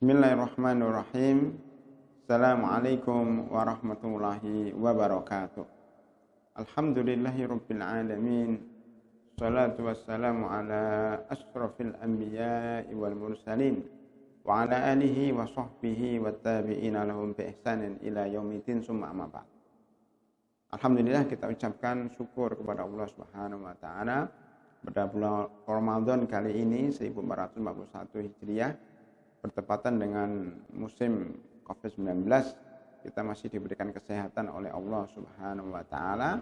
Bismillahirrahmanirrahim. Assalamualaikum warahmatullahi wabarakatuh. Alhamdulillahirabbil alamin. Shalatu wassalamu ala asyrafil anbiya'i wal mursalin wa ala alihi wa sahbihi wa tabi'ina lahum bi ihsanin ila yaumiddin summa amma ba'd. Alhamdulillah, kita ucapkan syukur kepada Allah Subhanahu wa taala pada bulan Ramadan kali ini 1441 Hijriah, bertepatan dengan musim COVID-19, kita masih diberikan kesehatan oleh Allah Subhanahu wa taala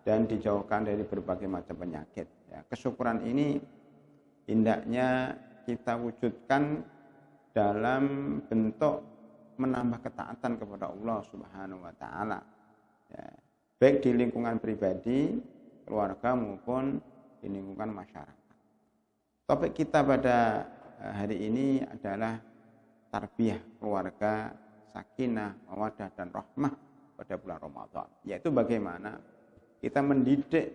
dan dijauhkan dari berbagai macam penyakit. Ya, kesyukuran ini hendaknya kita wujudkan dalam bentuk menambah ketaatan kepada Allah Subhanahu wa taala. Ya, baik di lingkungan pribadi, keluarga maupun di lingkungan masyarakat. Topik kita pada hari ini adalah tarbiyah keluarga, sakinah, mawaddah dan rahmah pada bulan Ramadan. Yaitu bagaimana kita mendidik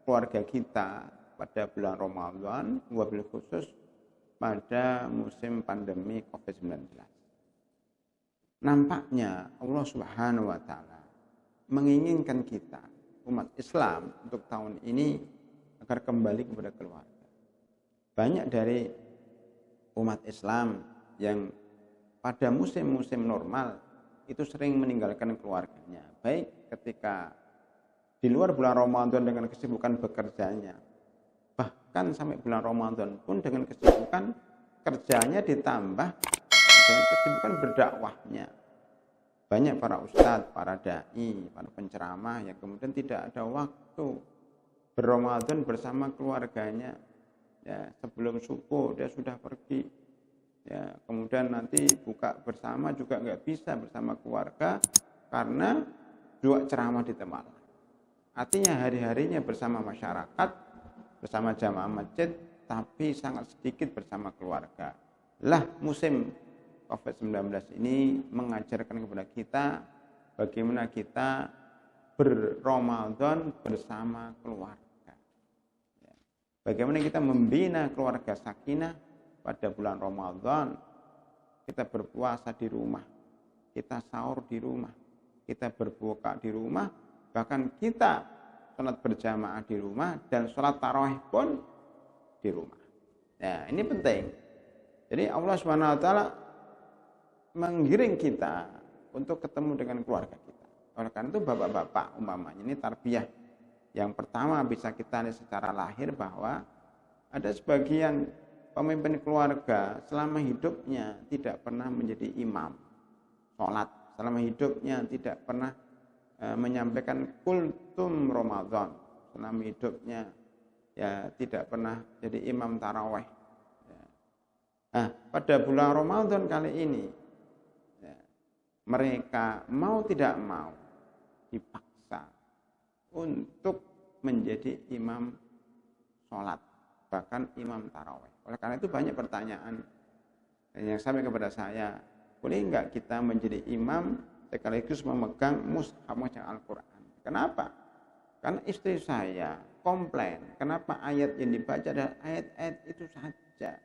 keluarga kita pada bulan Ramadan, wabil khusus pada musim pandemi COVID-19. Nampaknya Allah Subhanahu wa taala menginginkan kita, umat Islam, untuk tahun ini agar kembali kepada keluarga. Banyak dari umat Islam yang pada musim-musim normal itu sering meninggalkan keluarganya, baik ketika di luar bulan Ramadan dengan kesibukan bekerjanya, bahkan sampai bulan Ramadan pun dengan kesibukan kerjanya ditambah dengan kesibukan berdakwahnya. Banyak para ustadz, para dai, para penceramah yang kemudian tidak ada waktu berRamadan bersama keluarganya. Ya, sebelum subuh dia sudah pergi. Ya, kemudian nanti buka bersama juga nggak bisa bersama keluarga karena juga ceramah di tempat. Artinya hari-harinya bersama masyarakat, bersama jamaah masjid, tapi sangat sedikit bersama keluarga. Lah, musim COVID-19 ini mengajarkan kepada kita bagaimana kita berRamadan bersama keluarga. Bagaimana kita membina keluarga sakinah pada bulan Ramadan. Kita berpuasa di rumah, kita sahur di rumah, kita berbuka di rumah, bahkan kita sholat berjamaah di rumah dan sholat tarawih pun di rumah. Nah, ini penting. Jadi Allah Subhanahu wa taala menggiring kita untuk ketemu dengan keluarga kita. Oleh karena itu bapak-bapak umpamanya ini tarbiyah yang pertama bisa kita lihat secara lahir bahwa ada sebagian pemimpin keluarga selama hidupnya tidak pernah menjadi imam sholat, selama hidupnya tidak pernah menyampaikan kultum Ramadan, selama hidupnya ya tidak pernah jadi imam tarawih. Nah, pada bulan Ramadan kali ini ya, mereka mau tidak mau dipaksa untuk menjadi imam sholat, bahkan imam tarawih. Oleh karena itu banyak pertanyaan yang sampai kepada saya, boleh enggak kita menjadi imam sekaligus memegang mushaf Al-Quran? Kenapa? Karena istri saya komplain, kenapa ayat yang dibaca adalah ayat-ayat itu saja.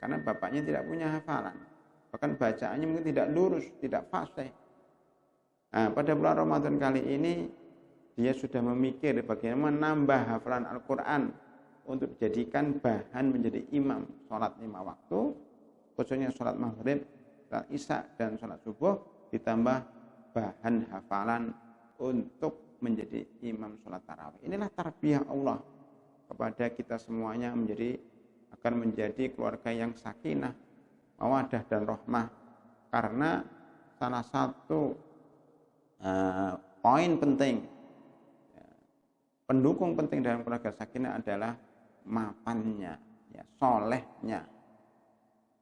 Karena bapaknya tidak punya hafalan, bahkan bacaannya mungkin tidak lurus, tidak fasih. Nah, pada bulan Ramadan kali ini dia sudah memikir bagaimana menambah hafalan Al-Quran untuk dijadikan bahan menjadi imam sholat 5 waktu, khususnya sholat maghrib, sholat isya dan sholat subuh, ditambah bahan hafalan untuk menjadi imam sholat tarawih. Inilah tarbiyah Allah kepada kita semuanya akan menjadi keluarga yang sakinah, mawaddah dan rahmah. Karena salah satu poin penting, pendukung penting dalam keluarga sakinah adalah mapannya, ya, solehnya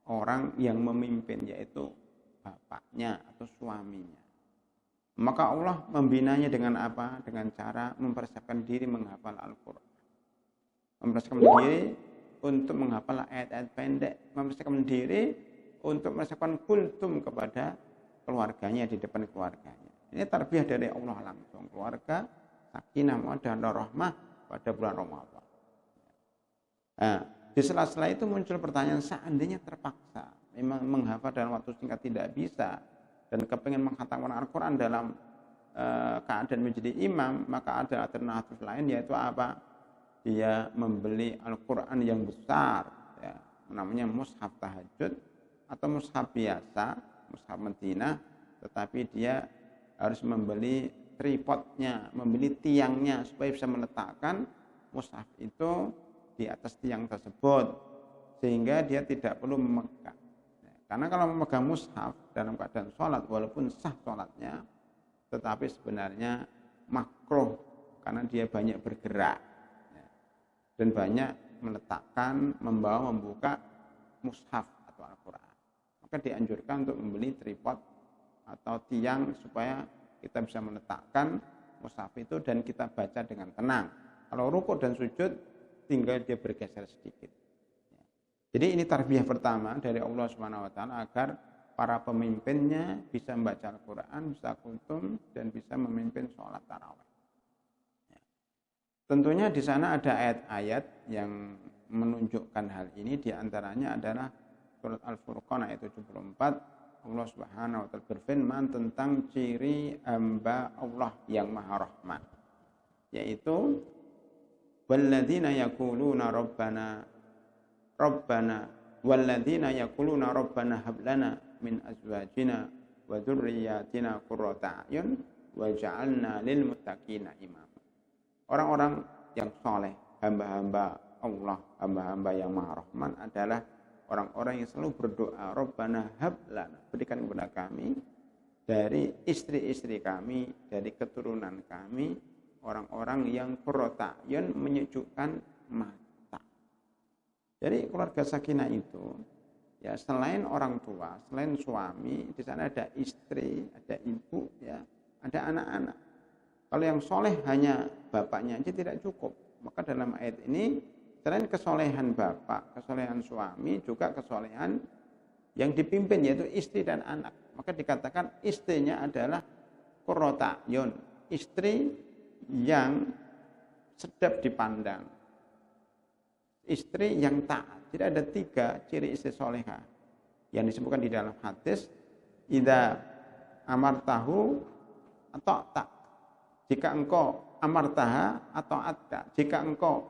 orang yang memimpin, yaitu bapaknya atau suaminya. Maka Allah membinanya dengan apa? Dengan cara mempersiapkan diri menghafal Al-Quran, mempersiapkan diri untuk menghafal ayat-ayat pendek, mempersiapkan diri untuk mempersiapkan kultum kepada keluarganya, di depan keluarganya. Ini tarbiyah dari Allah langsung, keluarga sakinah, mawaddah dan rahmah pada bulan Ramadan. Nah, di sela-sela itu muncul pertanyaan, seandainya terpaksa, menghafal dalam waktu singkat tidak bisa, dan kepengen menghatamkan Al-Quran dalam keadaan menjadi imam, maka ada alternatif lain, yaitu apa? Dia membeli Al-Quran yang besar, ya, namanya mushaf tahajud atau mushaf biasa, mushaf Madinah, tetapi dia harus membeli tripodnya, membeli tiangnya supaya bisa meletakkan mushaf itu di atas tiang tersebut, sehingga dia tidak perlu memegang. Karena kalau memegang mushaf dalam keadaan sholat, walaupun sah sholatnya, tetapi sebenarnya makruh karena dia banyak bergerak dan banyak meletakkan, membawa, membuka mushaf atau Al-Quran. Maka dianjurkan untuk membeli tripod atau tiang supaya kita bisa meletakkan mushaf itu dan kita baca dengan tenang. Kalau rukuk dan sujud tinggal dia bergeser sedikit. Jadi ini tarbiyah pertama dari Allah Subhanahu wa taala agar para pemimpinnya bisa membaca Al-Quran, bisa kuntum, dan bisa memimpin sholat tarawih. Tentunya di sana ada ayat-ayat yang menunjukkan hal ini. Di antaranya adalah surat Al-Furqan ayat 74. Allah Subhanahu wa taala berfirman tentang ciri hamba Allah yang Maha Rahman, yaitu walladzina yaquluna rabbana walladzina yaquluna rabbana hab lana min azwajina wa dzurriyyatina qurrata a'yun waj'alna lil muttaqina imama. Orang-orang yang soleh, hamba-hamba Allah, hamba-hamba yang Maha Rahman adalah orang-orang yang selalu berdoa, Rabbana hab lana, berikan kepada kami dari istri-istri kami, dari keturunan kami, orang-orang yang qurrata a'yun, menyejukkan mata. Jadi keluarga sakinah itu, ya selain orang tua, selain suami, di sana ada istri, ada ibu, ya, ada anak-anak. Kalau yang soleh hanya bapaknya aja tidak cukup. Maka dalam ayat ini selain kesolehan bapak, kesolehan suami, juga kesolehan yang dipimpin yaitu istri dan anak. Maka dikatakan istrinya adalah qurrata a'yun, istri yang sedap dipandang, istri yang taat. Jadi ada 3 ciri istri soleha yang disebutkan di dalam hadis, idza amartahu atau tak, jika engkau amartaha atau atta, jika engkau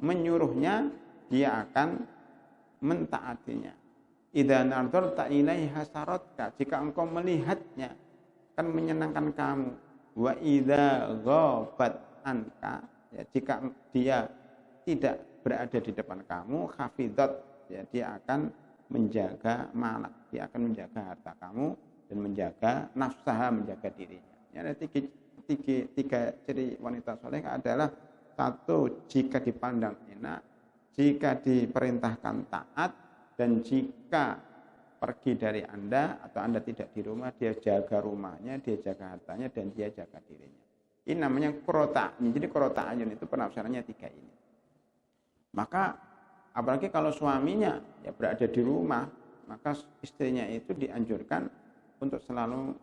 menyuruhnya dia akan mentaatinya. Idza nadarta ilaiha saratka, jika engkau melihatnya akan menyenangkan kamu. Wa idza ghabat anka, ya, jika dia tidak berada di depan kamu, hafizat, ya, dia akan menjaga malak, dia akan menjaga harta kamu dan menjaga nafsaha, menjaga dirinya. Ya, ada tiga ciri wanita soleh adalah: 1, jika dipandang enak, jika diperintahkan taat, dan jika pergi dari Anda atau Anda tidak di rumah, dia jaga rumahnya, dia jaga hartanya, dan dia jaga dirinya. Ini namanya qurrata a'yun. Jadi qurrata a'yun itu penafsirannya 3 ini. Maka apalagi kalau suaminya ya berada di rumah, maka istrinya itu dianjurkan untuk selalu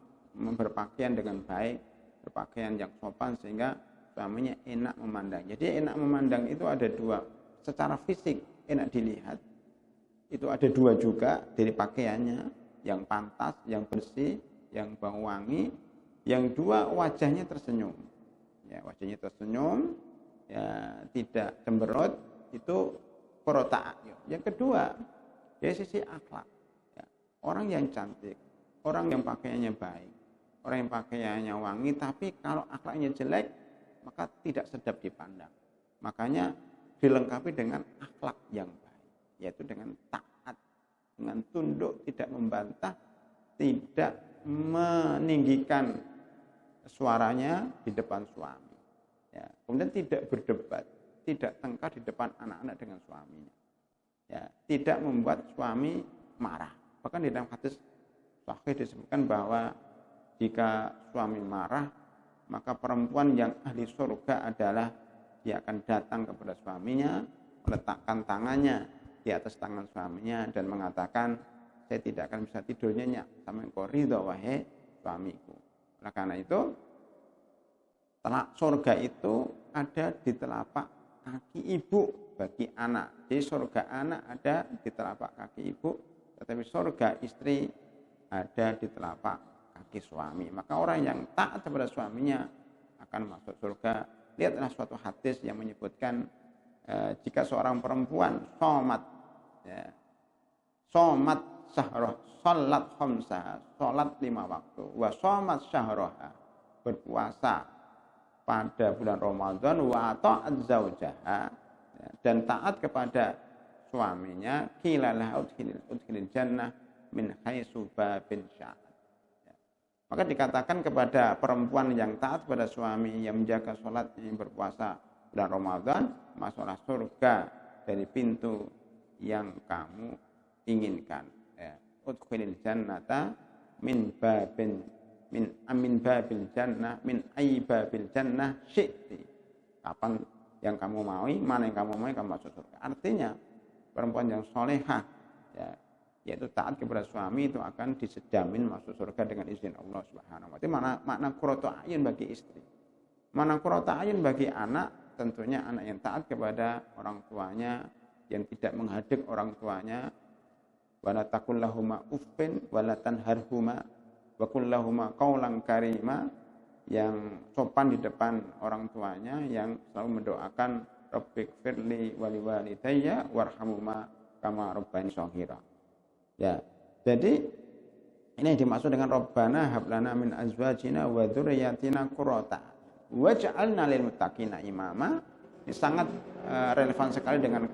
berpakaian dengan baik, berpakaian yang sopan sehingga suaminya enak memandang. Jadi enak memandang itu ada 2. Secara fisik enak dilihat, itu ada 2 juga dari pakaiannya, yang pantas, yang bersih, yang bau wangi. Yang 2, wajahnya tersenyum. Ya, wajahnya tersenyum, ya, tidak cemberut. Itu qurrata a'yun. Yang kedua, dari sisi akhlak, ya, orang yang cantik, orang yang pakaiannya baik, orang yang pakaiannya wangi, tapi kalau akhlaknya jelek maka tidak sedap dipandang. Makanya dilengkapi dengan akhlak yang baik, yaitu dengan taat, dengan tunduk, tidak membantah, tidak meninggikan suaranya di depan suami, ya, kemudian tidak berdebat, tidak tengkar di depan anak-anak dengan suaminya, ya, tidak membuat suami marah. Bahkan di dalam hadis sahih disebutkan bahwa jika suami marah, maka perempuan yang ahli surga adalah dia akan datang kepada suaminya, meletakkan tangannya di atas tangan suaminya dan mengatakan, saya tidak akan bisa tidur nyenyak sampai engkau ridho wahai suamiku. Oleh karena itu, surga itu ada di telapak kaki ibu bagi anak. Jadi surga anak ada di telapak kaki ibu tetapi surga istri ada di telapak kaki suami. Maka orang yang taat kepada suaminya akan masuk surga. Lihatlah suatu hadis yang menyebutkan jika seorang perempuan somat, ya, somat sahroh, sholat khamsah, sholat 5 waktu, wa somat syahroha, berpuasa pada bulan Ramadan, wa ta'at zaujaha, dan taat kepada suaminya, qilalah udkhilil jannah min haitsu babin sya'at. Maka dikatakan kepada perempuan yang taat pada suami, yang menjaga sholat, yang berpuasa bulan Ramadan, masuklah surga dari pintu yang kamu inginkan. Udkhilil jannata min babin min babil jannah min aibabil jannah syi'ti. Kapan yang kamu mau, mana yang kamu mau, kamu masuk surga. Artinya perempuan yang solehah, ya, yaitu taat kepada suami, itu akan disejamin masuk surga dengan izin Allah Subhanahu wa taala. Makna qurratu a'yun bagi istri. Makna qurratu a'yun bagi anak, tentunya anak yang taat kepada orang tuanya, yang tidak menghadap orang tuanya. Wala taqul lahuma uffin wala tanharhuma wa qul lahuma qaulan karima, yang sopan di depan orang tuanya, yang selalu mendoakan rabbighfirli wa liwalidayya warhamhuma kama rabbani shaghira. Ya, jadi ini yang dimaksud dengan Rabbana hablana min azwajina wa dzurriyyatina qurrata waj'alna lil muttaqina imama. Ini sangat relevan sekali dengan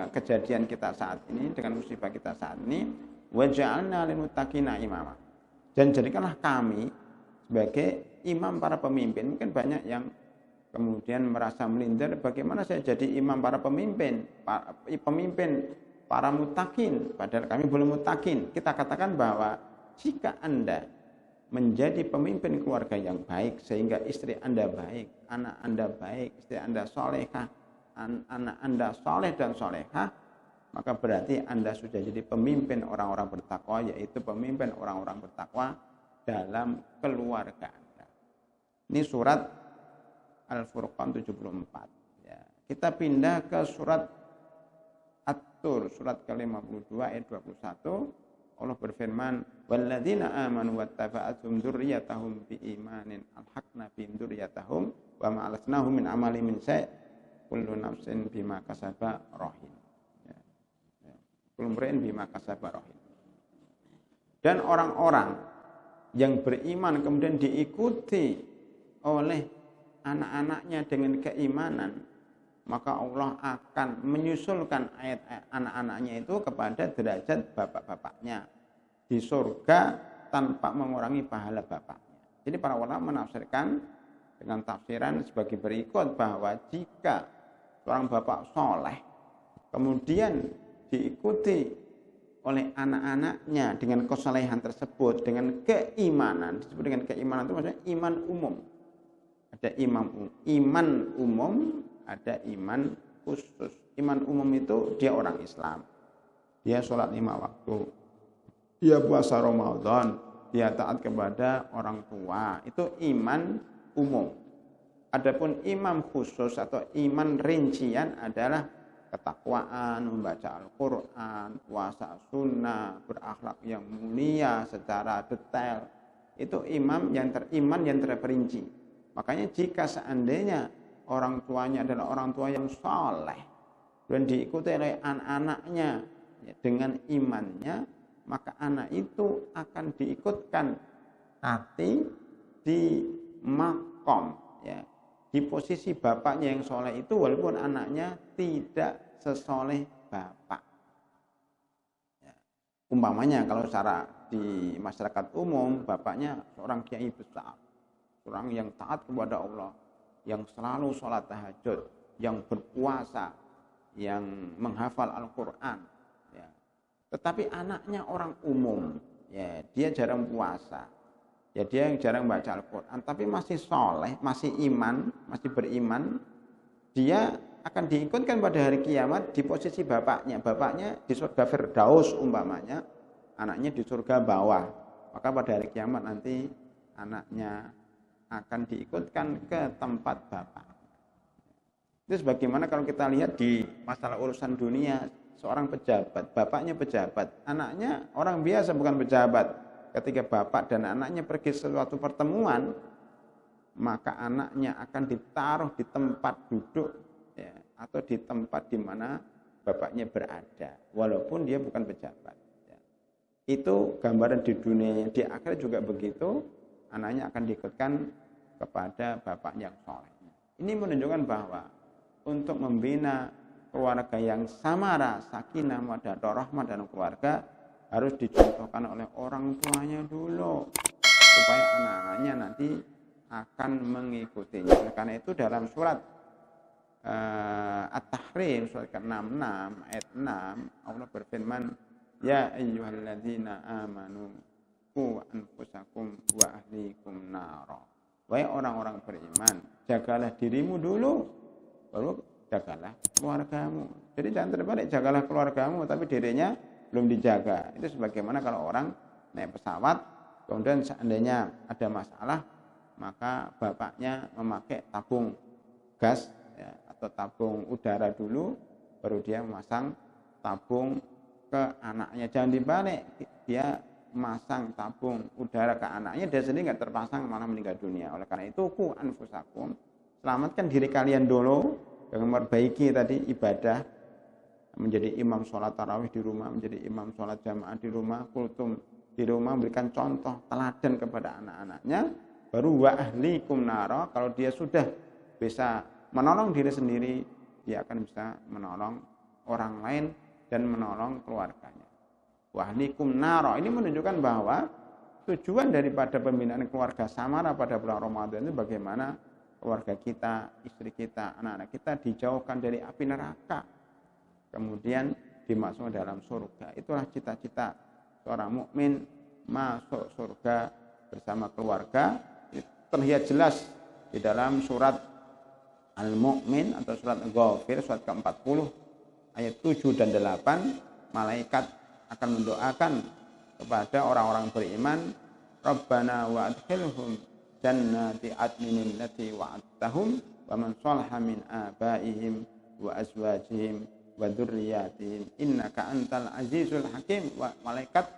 kejadian kita saat ini, dengan musibah kita saat ini. Waj'alna lil muttaqina imama. Dan jadikanlah kami sebagai imam para pemimpin. Mungkin banyak yang kemudian merasa melintir, bagaimana saya jadi imam para pemimpin, para mutakin, padahal kami belum mutakin. Kita katakan bahwa jika Anda menjadi pemimpin keluarga yang baik, sehingga istri Anda baik, anak Anda baik, istri Anda solehah, anak Anda soleh dan solehah, maka berarti Anda sudah jadi pemimpin orang-orang bertakwa, yaitu pemimpin orang-orang bertakwa dalam keluarga Anda. Ini surat Al-Furqan 74. Ya. Kita pindah ke surat At-Tur, surat ke-52 ayat 21. Allah berfirman, walladzina amanu wattaba'athum dzurriyyatahum biimanin alhaqna bihim dzurriyyatahum wa ma alasnahum min amali min syai' kullu nafsin bima kasabat rahim. Kullu imrin bima kasabat rahim. Dan orang-orang yang beriman kemudian diikuti oleh anak-anaknya dengan keimanan, maka Allah akan menyusulkan ayat anak-anaknya itu kepada derajat bapak-bapaknya di surga tanpa mengurangi pahala bapaknya. Jadi para ulama menafsirkan dengan tafsiran sebagai berikut, bahwa jika seorang bapak soleh kemudian diikuti oleh anak-anaknya dengan kesalehan tersebut, dengan keimanan, disebut dengan keimanan itu maksudnya iman umum. Ada iman umum, ada iman khusus. Iman umum itu dia orang Islam, dia sholat 5 waktu, dia puasa Ramadan, dia taat kepada orang tua, itu iman umum. Adapun iman khusus atau iman rincian adalah ketakwaan, membaca Al-Quran, puasa sunnah, berakhlak yang mulia secara detail. Itu iman yang terperinci. Makanya jika seandainya orang tuanya adalah orang tua yang saleh dan diikuti oleh anak-anaknya dengan imannya, maka anak itu akan diikutkan hati di makom, ya, di posisi bapaknya yang soleh itu, walaupun anaknya tidak sesoleh bapak. Ya. Umpamanya kalau secara di masyarakat umum, bapaknya seorang kiai besar, seorang yang taat kepada Allah, yang selalu sholat tahajud, yang berpuasa, yang menghafal Al-Quran, ya. Tetapi anaknya orang umum, ya, dia jarang puasa, ya, dia yang jarang baca Al-Quran, tapi masih soleh, masih iman, masih beriman, dia akan diikutkan pada hari kiamat di posisi bapaknya. Bapaknya di surga Firdaus umpamanya, anaknya di surga bawah. Maka pada hari kiamat nanti anaknya akan diikutkan ke tempat bapak. Itu sebagaimana kalau kita lihat di masalah urusan dunia, seorang pejabat, bapaknya pejabat, anaknya orang biasa bukan pejabat. Ketika bapak dan anaknya pergi suatu pertemuan, maka anaknya akan ditaruh di tempat duduk ya, atau di tempat di mana bapaknya berada, walaupun dia bukan pejabat. Ya. Itu gambaran di dunia, di akhirat juga begitu, anaknya akan diikutkan kepada bapak yang soleh. Ini menunjukkan bahwa untuk membina keluarga yang samara, sakinah, mawaddah, rahmah dalam keluarga harus dicontohkan oleh orang tuanya dulu supaya anak-anaknya nanti akan mengikutinya. Oleh karena itu dalam surat At-Tahrim surat ke-66 ayat 6 Allah berfirman, ya ayyuhalladzina amanu qu anfusakum wa ahlikum nara. Wahai orang-orang beriman, jagalah dirimu dulu, baru jagalah keluargamu. Jadi jangan terbalik, jagalah keluargamu tapi dirinya belum dijaga. Itu sebagaimana kalau orang naik pesawat, kemudian seandainya ada masalah, maka bapaknya memakai tabung gas ya, atau tabung udara dulu, baru dia memasang tabung ke anaknya. Jangan dibalik, dia masang tabung udara ke anaknya, dia sendiri nggak terpasang malah meninggal dunia. Oleh karena itu, ku anfusakum, selamatkan diri kalian dulu dengan memperbaiki tadi ibadah, menjadi imam sholat tarawih di rumah, menjadi imam sholat jamaah di rumah, kultum di rumah, memberikan contoh teladan kepada anak-anaknya. Baru wa ahlikum nara, kalau dia sudah bisa menolong diri sendiri, dia akan bisa menolong orang lain dan menolong keluarganya. Wa ahlikum nara, ini menunjukkan bahwa tujuan daripada pembinaan keluarga samara pada bulan Ramadan itu bagaimana keluarga kita, istri kita, anak-anak kita dijauhkan dari api neraka, kemudian dimasukkan dalam surga. Itulah cita-cita seorang mukmin, masuk surga bersama keluarga. Terlihat jelas di dalam surat Al-Mu'min atau surat Ghafir, surat ke-40 ayat 7 dan 8, malaikat akan mendoakan kepada orang-orang beriman, Rabbana wa adkhilhum jannati adnin allati wa'adtahum wa man shalaha min abaihim wa azwajihim wa dzurriyyatihim innaka antal azizul hakim. Malaikat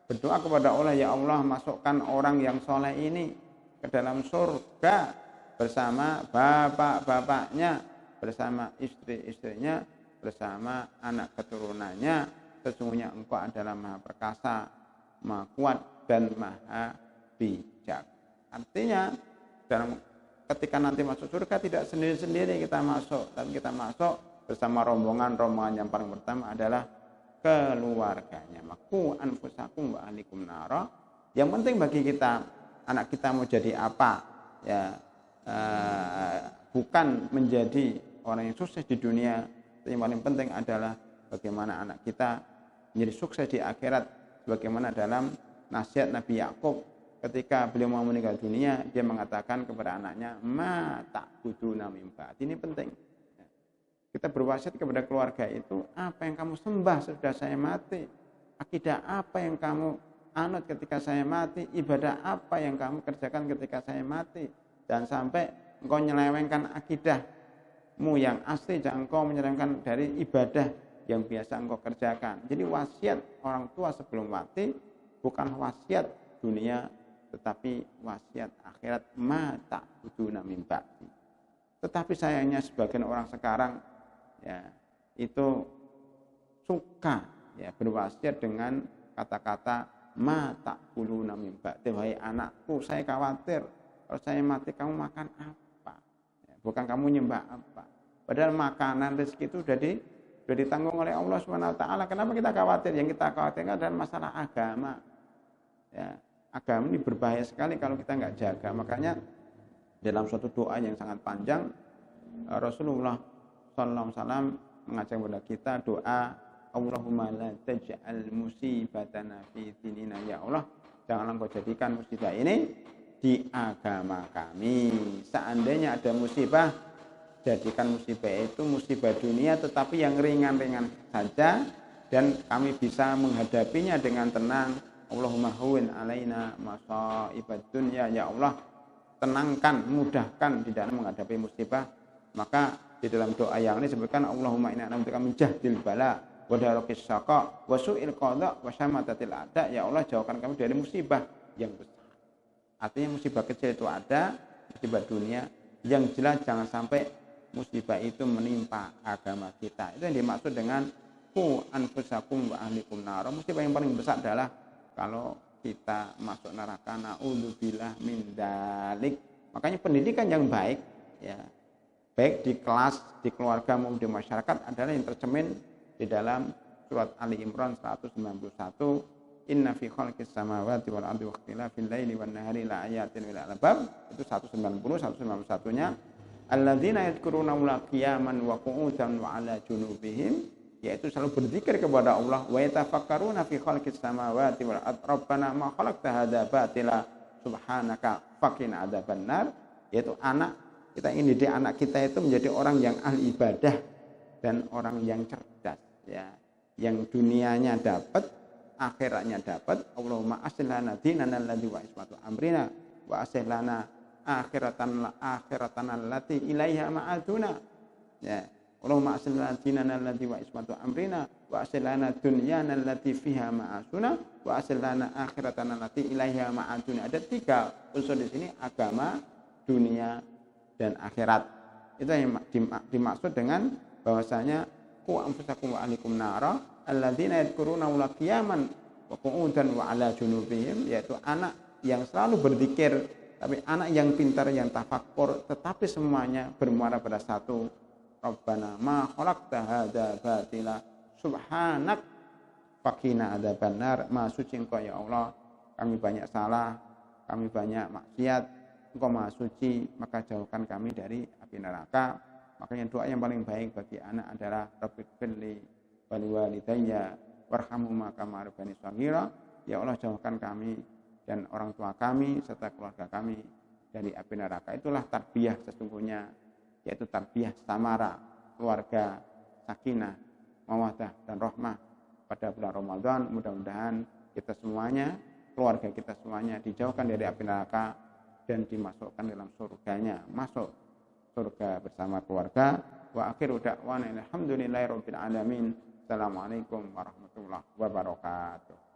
berdoa kepada Allah, ya Allah, masukkan orang yang soleh ini ke dalam surga bersama bapak-bapaknya, bersama istri-istrinya, bersama anak keturunannya. Sesungguhnya engkau adalah maha perkasa, maha kuat, dan maha bijak. Artinya ketika nanti masuk surga tidak sendiri-sendiri kita masuk, tapi kita masuk bersama rombongan yang paling pertama adalah keluarganya. Maku anfusakum wa ahlikum nara. Yang penting bagi kita, anak kita mau jadi apa ya, bukan menjadi orang yang sukses di dunia. Yang paling penting adalah bagaimana anak kita menjadi sukses di akhirat, bagaimana dalam nasihat Nabi Yakub ketika beliau mau meninggal dunia, dia mengatakan kepada anaknya, ma ta'buduna min ba'di. Ini penting. Kita berwasiat kepada keluarga itu, apa yang kamu sembah sesudah saya mati, akidah apa yang kamu anut ketika saya mati, ibadah apa yang kamu kerjakan ketika saya mati. Jangan sampai engkau menyelewengkan akidahmu yang asli, jangan engkau menyelewengkan dari ibadah yang biasa engkau kerjakan. Jadi wasiat orang tua sebelum mati bukan wasiat dunia, tetapi wasiat akhirat, ma ta'buduna min ba'di. Tetapi sayangnya sebagian orang sekarang ya itu suka ya berwasiat dengan kata-kata ma ta'kuluna min ba'di. Wahai anakku, saya khawatir kalau saya mati kamu makan apa? Ya, bukan kamu nyembah apa. Padahal makanan rezeki itu sudah ditanggung oleh Allah Subhanahu wa taala. Kenapa kita khawatir? Yang kita khawatirkan adalah masalah agama. Ya, agama ini berbahaya sekali kalau kita nggak jaga. Makanya dalam suatu doa yang sangat panjang, Rasulullah sallallahu alaihi wasallam mengajak kepada kita doa, Allahumma la taj'al musibatana fi dinina. Ya Allah, janganlah Engkau jadikan musibah ini di agama kami. Seandainya ada musibah, jadikan musibah itu musibah dunia tetapi yang ringan-ringan saja dan kami bisa menghadapinya dengan tenang. Allahumma huwin alaina masaibad dunya. Ya Allah, tenangkan, mudahkan di dalam menghadapi musibah. Maka di dalam doa yang ini disebutkan Allahumma inna na'udzubika min jahdil bala wa darakis syaqa wa su'il qada wa syamatatil a'da. Ya Allah, jauhkan kami dari musibah yang besar. Artinya musibah kecil itu ada, musibah dunia. Yang jelas jangan sampai musibah itu menimpa agama kita. Itu yang dimaksud dengan ku anfusakum wa ahlikum nar. Musibah yang paling besar adalah kalau kita masuk neraka, naudzubillah min dzalik. Makanya pendidikan yang baik, ya, baik di kelas, di keluarga maupun di masyarakat adalah yang tercermin di dalam surat Ali Imran 191. Inna fi khalqis samawati wal ardi wa ikhtilafil laili wan nahari la ayatin lil albab. Itu 190, 191-nya. Alladzina yadhkuruna Allaha qiyaman wa qu'udan wa 'ala junubihim, yaitu selalu berzikir kepada Allah. Wa yatafakkaruna fi khalqis samawati wal ardi rabbana ma khalaqta hadza batila subhanaka faqina adzabannar. Yaitu anak kita ingin didik anak kita itu menjadi orang yang ahli ibadah dan orang yang cerdas, ya, yang dunianya dapat, akhiratnya dapat. Allahumma aslih lana dinana alladzi wa ismatu amrina wa aslih lana akhiratana allati ilaiha ma'aduna. Ya, Allahumma aslih lana dinana alladzi wa ismatu amrina wa aslih lana dunyana allati fiha ma'asuna wa aslih lana akhiratana allati ilaiha ma'aduna. Ada 3 unsur di sini, agama, dunia, dan akhirat. Itu yang dimaksud dengan bahwasanya ku anfusakum wa ahlikum nara alladzina yadhkuruna Allaha qiyaman wa qu'udan wa 'ala junubihim, yaitu anak yang selalu berzikir, tapi anak yang pintar, yang tafakkur, tetapi semuanya bermuara pada satu, Rabbana ma khalaqta hadza batila subhanak faqina adzabannar. Maha suci Engkau ya Allah, kami banyak salah, kami banyak maksiat, Engkau Maha suci, maka jauhkan kami dari api neraka. Makanya doa yang paling baik bagi anak adalah Rabbighfirli wa liwalidayya warhamhuma kama rabbayani shaghira. Ya Allah, jauhkan kami dan orang tua kami serta keluarga kami dari api neraka. Itulah tarbiyah sesungguhnya, yaitu tarbiyah samara, keluarga, sakinah, mawaddah dan rahmah pada bulan Ramadan. Mudah-mudahan kita semuanya, keluarga kita semuanya dijauhkan dari api neraka dan dimasukkan dalam surganya, masuk surga bersama keluarga. Wa akhiru da'wana alhamdulillahirabbil alamin. Assalamualaikum warahmatullahi wabarakatuh.